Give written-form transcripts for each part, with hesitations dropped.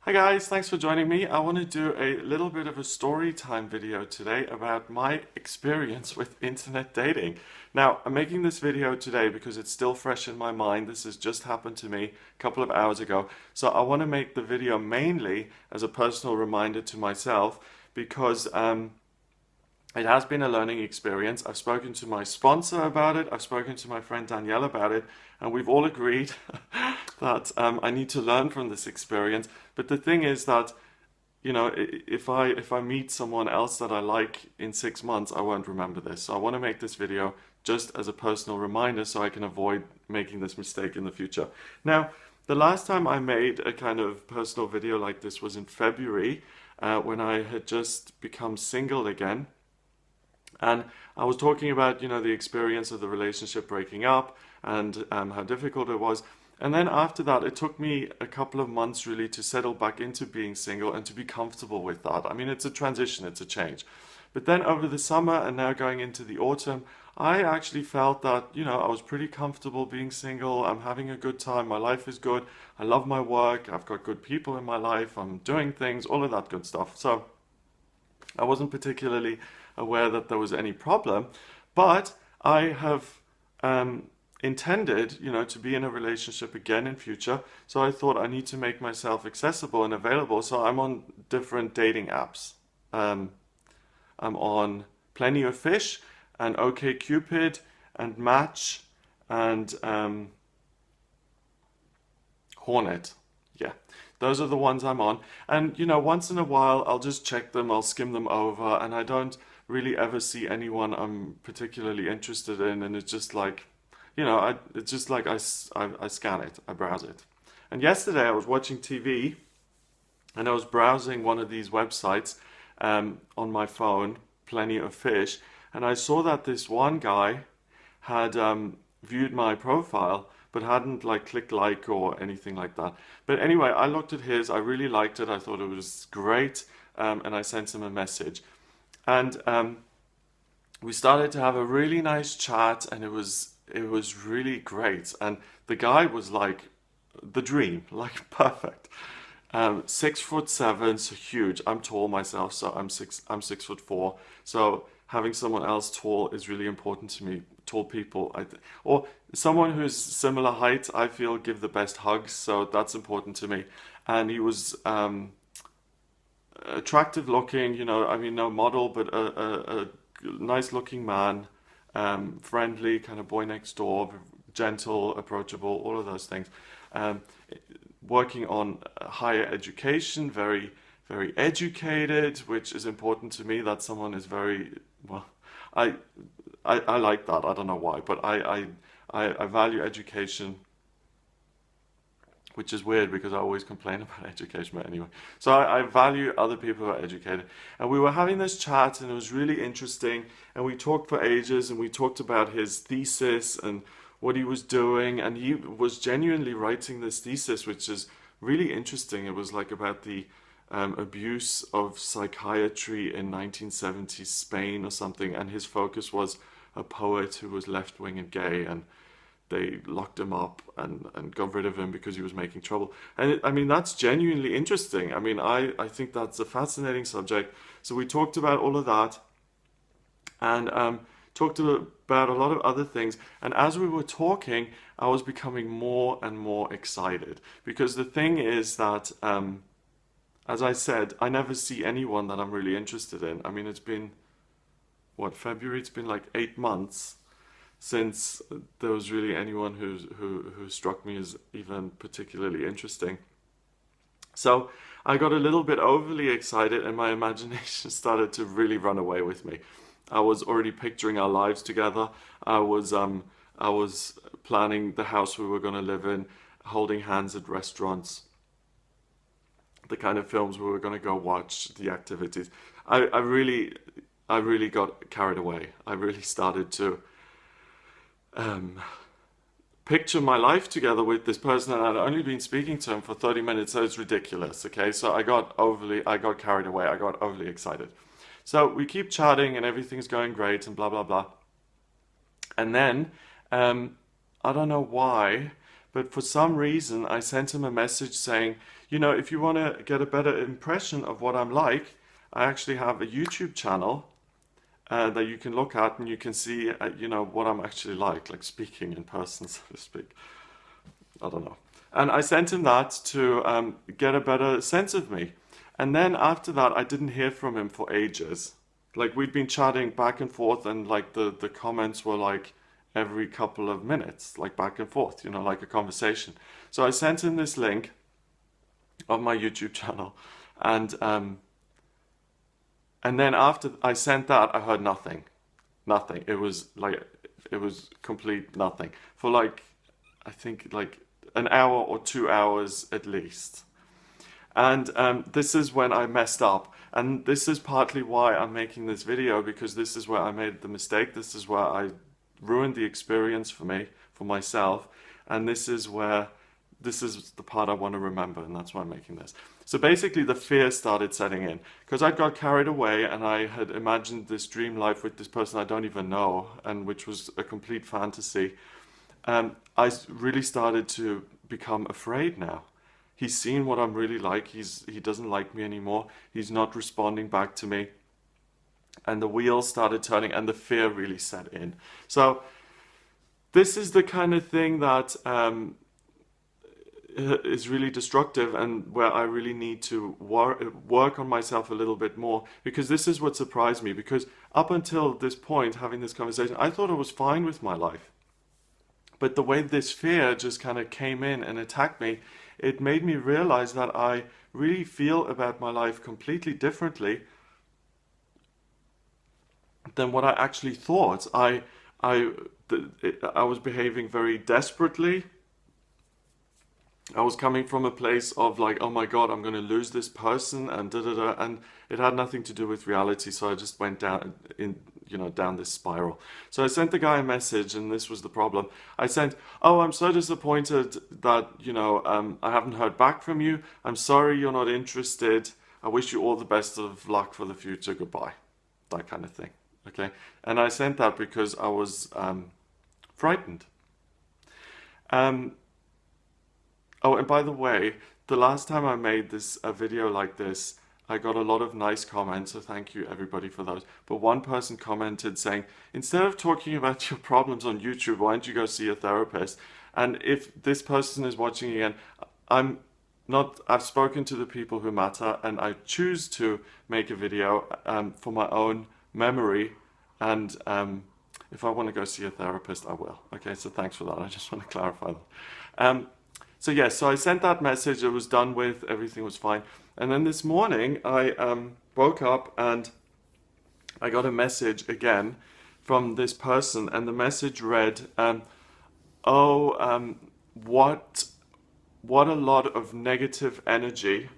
Hi guys, thanks for joining me. I want to do a little bit of a story time video today about my experience with internet dating. Now, I'm making this video today because it's still fresh in my mind. This has just happened to me a couple of hours ago. So I want to make the video mainly as a personal reminder to myself because it has been a learning experience. I've spoken to my sponsor about it. I've spoken to my friend Danielle about it, and we've all agreed that I need to learn from this experience. But the thing is that, you know, if I meet someone else that I like in 6 months, I won't remember this. So I want to make this video just as a personal reminder so I can avoid making this mistake in the future. Now, the last time I made a kind of personal video like this was in February, when I had just become single again. And I was talking about, you know, the experience of the relationship breaking up and how difficult it was. And then after that, it took me a couple of months really to settle back into being single and to be comfortable with that. I mean, it's a transition, it's a change. But then over the summer and now going into the autumn, I actually felt that, you know, I was pretty comfortable being single. I'm having a good time. My life is good. I love my work. I've got good people in my life. I'm doing things, all of that good stuff. So I wasn't particularly aware that there was any problem, but I have intended, you know, to be in a relationship again in future. So I thought I need to make myself accessible and available. So I'm on different dating apps. I'm on Plenty of Fish and OkCupid and Match and Hornet. Yeah, those are the ones I'm on. And, you know, once in a while, I'll just check them, I'll skim them over, and I don't really ever see anyone I'm particularly interested in. And it's just like, you know, it's just like I scan it, I browse it. And yesterday I was watching TV and I was browsing one of these websites on my phone, Plenty of Fish, and I saw that this one guy had viewed my profile but hadn't like clicked like or anything like that. But anyway, I looked at his, I really liked it, I thought it was great, and I sent him a message. And we started to have a really nice chat, and it was really great. And the guy was like the dream, like perfect. 6'7", so huge. I'm tall myself, so I'm 6'4". So having someone else tall is really important to me. Tall people, or someone who's similar height, I feel give the best hugs. So that's important to me. And he was attractive looking, you know. I mean, no model, but a nice looking man, friendly, kind of boy next door, gentle, approachable, all of those things. Um, Working on higher education, very, very educated, which is important to me. That someone is very, well, I, I like that. I don't know why, but I value education, which is weird because I always complain about education, but anyway. So I value other people who are educated. And we were having this chat and it was really interesting. And we talked for ages and we talked about his thesis and what he was doing. And he was genuinely writing this thesis, which is really interesting. It was like about the abuse of psychiatry in 1970s Spain or something. And his focus was a poet who was left-wing and gay, and they locked him up and got rid of him because he was making trouble. And I mean, that's genuinely interesting. I mean, I think that's a fascinating subject. So we talked about all of that and talked about a lot of other things. And as we were talking, I was becoming more and more excited because the thing is that, as I said, I never see anyone that I'm really interested in. I mean, it's been, what, February? It's been like 8 months since there was really anyone who struck me as even particularly interesting. So I got a little bit overly excited and my imagination started to really run away with me. I was already picturing our lives together. I was planning the house we were going to live in, holding hands at restaurants, the kind of films we were going to go watch, the activities. I really got carried away. I really started to picture my life together with this person, and I'd only been speaking to him for 30 minutes, so it's ridiculous, okay? So I got carried away, I got overly excited. So we keep chatting and everything's going great and blah, blah, blah. And then, I don't know why, but for some reason I sent him a message saying, you know, if you want to get a better impression of what I'm like, I actually have a YouTube channel that you can look at, and you can see, you know, what I'm actually like speaking in person, so to speak. I don't know. And I sent him that to get a better sense of me. And then after that, I didn't hear from him for ages. Like we'd been chatting back and forth, and like the comments were like every couple of minutes, like back and forth, you know, like a conversation. So I sent him this link of my YouTube channel, and then after I sent that, I heard nothing. Nothing. It was complete nothing for like, I think like an hour or 2 hours at least. And this is when I messed up. And this is partly why I'm making this video, because this is where I made the mistake. This is where I ruined the experience for me, for myself. And this is the part I want to remember, and that's why I'm making this. So basically the fear started setting in, because I got carried away and I had imagined this dream life with this person I don't even know, and which was a complete fantasy. I really started to become afraid now. He's seen what I'm really like. He doesn't like me anymore. He's not responding back to me. And the wheels started turning and the fear really set in. So this is the kind of thing that is really destructive, and where I really need to work on myself a little bit more, because this is what surprised me. Because up until this point, having this conversation, I thought I was fine with my life. But the way this fear just kind of came in and attacked me, it made me realize that I really feel about my life completely differently than what I actually thought. I was behaving very desperately. I was coming from a place of like, oh my God, I'm going to lose this person, and and it had nothing to do with reality. So I just went down down this spiral. So I sent the guy a message, and this was the problem. I sent, oh, I'm so disappointed that, I haven't heard back from you. I'm sorry you're not interested. I wish you all the best of luck for the future. Goodbye. That kind of thing. Okay. And I sent that because I was frightened. Oh, and by the way, the last time I made a video like this, I got a lot of nice comments, so thank you everybody for those. But one person commented saying, instead of talking about your problems on YouTube, why don't you go see a therapist? And if this person is watching again, I've spoken to the people who matter, and I choose to make a video for my own memory, and if I want to go see a therapist, I will. Okay, so thanks for that. I just want to clarify that. So yes, so I sent that message, it was done with, everything was fine. And then this morning I woke up and I got a message again from this person, and the message read, what a lot of negative energy,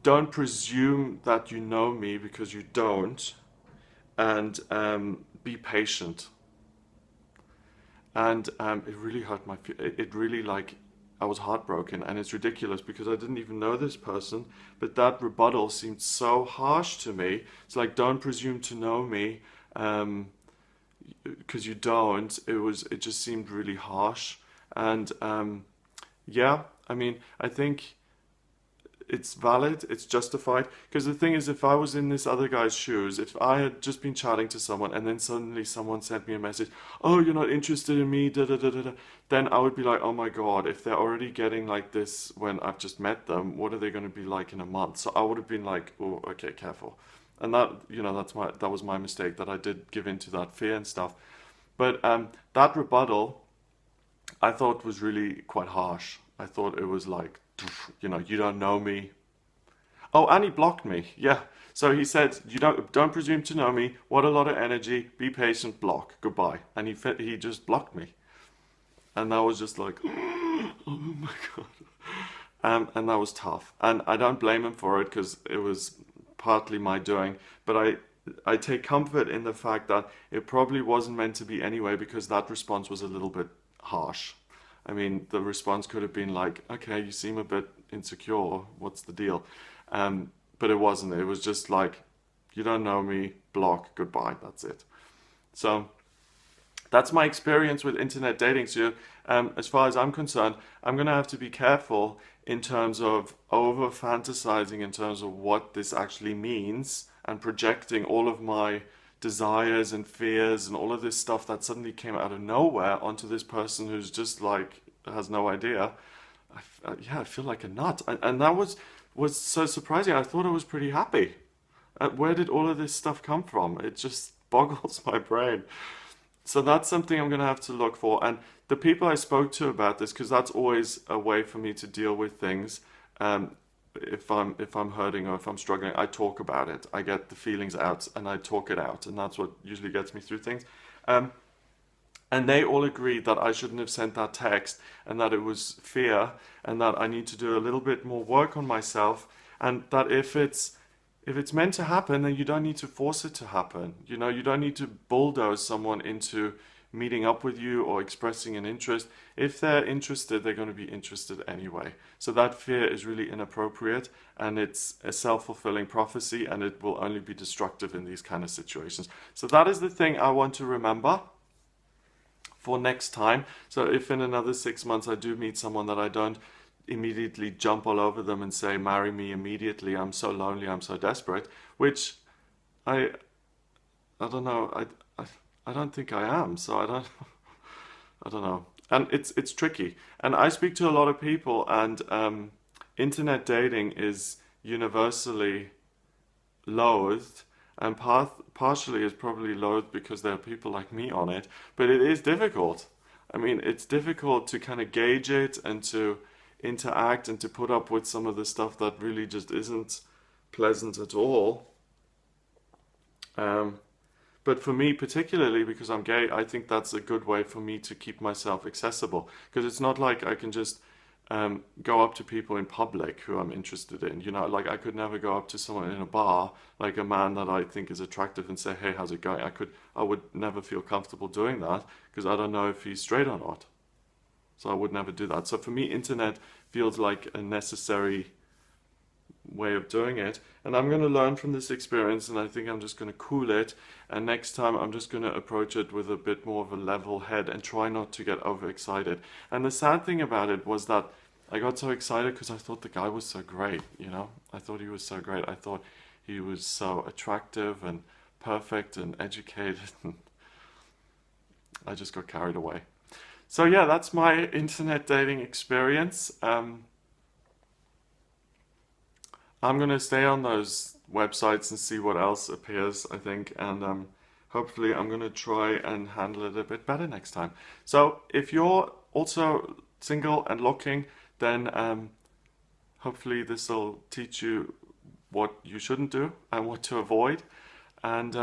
don't presume that you know me, because you don't, and be patient. And it really hurt it really, like, I was heartbroken, and it's ridiculous because I didn't even know this person, but that rebuttal seemed so harsh to me. It's like, don't presume to know me, because you don't. It just seemed really harsh. And yeah, I mean, I think it's valid, it's justified, because the thing is, if I was in this other guy's shoes, if I had just been chatting to someone and then suddenly someone sent me a message, oh, you're not interested in me, then I would be like, oh my God, if they're already getting like this when I've just met them, what are they going to be like in a month? So I would have been like, oh, okay, careful. And that, that was my mistake, that I did give in to that fear and stuff. But that rebuttal, I thought was really quite harsh. I thought it was like, you don't know me. Oh, and he blocked me. Yeah. So he said, you don't presume to know me. What a lot of energy. Be patient. Block. Goodbye. And he just blocked me. And that was just like, oh my God. And that was tough. And I don't blame him for it, because it was partly my doing. But I take comfort in the fact that it probably wasn't meant to be anyway, because that response was a little bit harsh. I mean, the response could have been like, okay, you seem a bit insecure, what's the deal? But it wasn't. It was just like, you don't know me, block, goodbye, that's it. So that's my experience with internet dating. So, as far as I'm concerned, I'm going to have to be careful in terms of over fantasizing in terms of what this actually means and projecting all of my desires and fears and all of this stuff that suddenly came out of nowhere onto this person who's just like has no idea. Yeah, I feel like a nut, and that was so surprising. I thought I was pretty happy. Where did all of this stuff come from? It just boggles my brain. So that's something I'm going to have to look for. And the people I spoke to about this, because that's always a way for me to deal with things. If I'm hurting or if I'm struggling, I talk about it. I get the feelings out and I talk it out, and that's what usually gets me through things. Um, and they all agreed that I shouldn't have sent that text and that it was fear and that I need to do a little bit more work on myself, and that if it's meant to happen, then you don't need to force it to happen. You don't need to bulldoze someone into meeting up with you or expressing an interest. If they're interested, they're going to be interested anyway. So that fear is really inappropriate, and it's a self-fulfilling prophecy, and it will only be destructive in these kind of situations. So that is the thing I want to remember for next time. So if in another 6 months I do meet someone, that I don't immediately jump all over them and say, marry me immediately, I'm so lonely, I'm so desperate, which I I don't know, I don't think I am, so I don't know. And it's tricky. And I speak to a lot of people, and internet dating is universally loathed, and partially is probably loathed because there are people like me on it, but it is difficult. I mean, it's difficult to kind of gauge it and to interact and to put up with some of the stuff that really just isn't pleasant at all. Um, but for me, particularly because I'm gay, I think that's a good way for me to keep myself accessible. Because it's not like I can just go up to people in public who I'm interested in. Like I could never go up to someone in a bar, like a man that I think is attractive, and say, "Hey, how's it going?" I would never feel comfortable doing that because I don't know if he's straight or not. So I would never do that. So for me, internet feels like a necessary way of doing it. And I'm going to learn from this experience, and I think I'm just going to cool it. And next time, I'm just going to approach it with a bit more of a level head and try not to get overexcited. And the sad thing about it was that I got so excited because I thought the guy was so great. I thought he was so great. I thought he was so attractive and perfect and educated. And I just got carried away. So yeah, that's my internet dating experience. I'm gonna stay on those websites and see what else appears, I think, and hopefully I'm gonna try and handle it a bit better next time. So if you're also single and looking, then hopefully this will teach you what you shouldn't do and what to avoid. And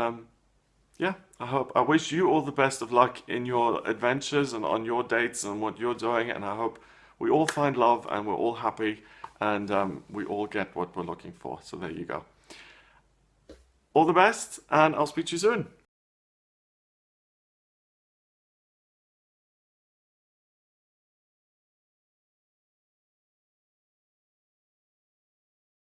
yeah, I wish you all the best of luck in your adventures and on your dates and what you're doing. And I hope we all find love and we're all happy, and we all get what we're looking for. So there you go. All the best, and I'll speak to you soon.